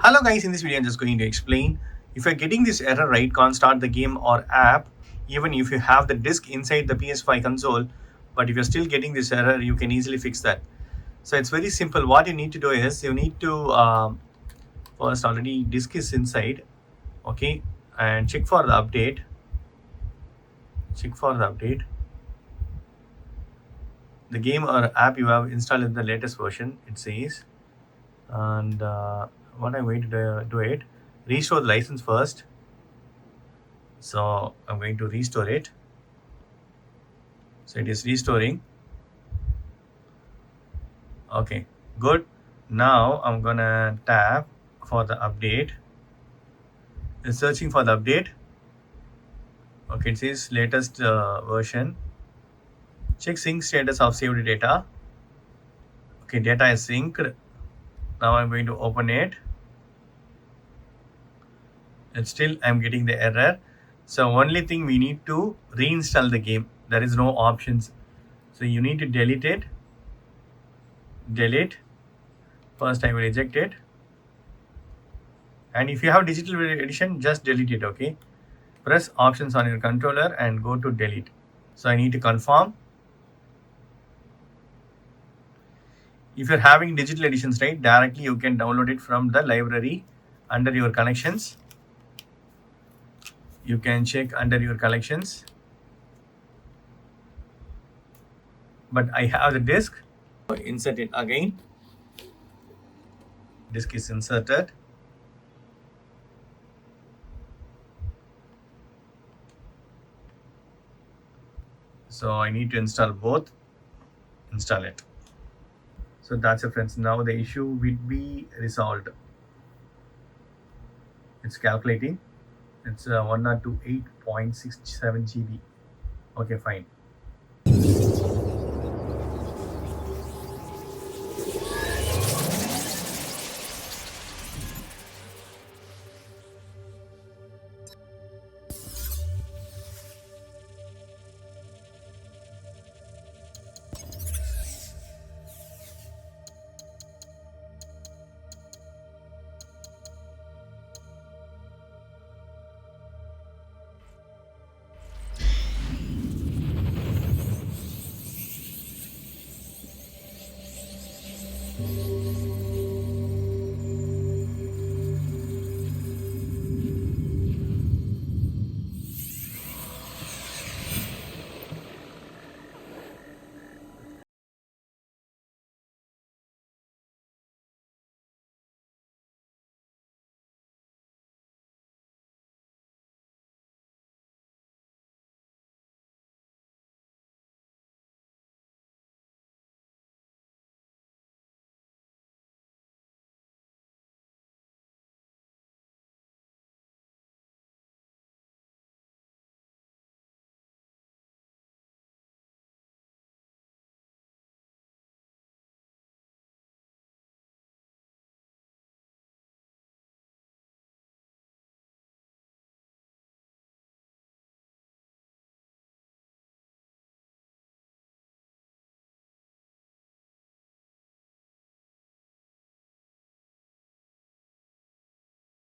Hello guys, in this video I'm just going to explain if you're getting this error right, can't start the game or app even if you have the disk inside the PS5 console, but if you're still getting this error you can easily fix that. So it's very simple. What you need to do is you need to first already disk is inside, okay, and check for the update. The game or app you have installed in the latest version, it says. And what I'm going to do it, restore the license first. So I'm going to restore it. So it is restoring. Okay, good. Now I'm gonna tap for the update. It's searching for the update. Okay, it says latest version. Check sync status of saved data. Okay, data is synced. Now I'm going to open it. And still I'm getting the error. So only thing, we need to reinstall the game. There is no options. So you need to delete it. Delete. First I will eject it. And if you have digital edition, just delete it, okay? Press options on your controller and go to delete. So I need to confirm. If you're having digital editions, right, directly you can download it from the library under your collections. You can check under your collections. But I have the disk. So insert it again. Disk is inserted. So I need to install both. Install it. So that's it, friends. Now the issue will be resolved. It's calculating. It's 1028.67 GB. Okay, fine.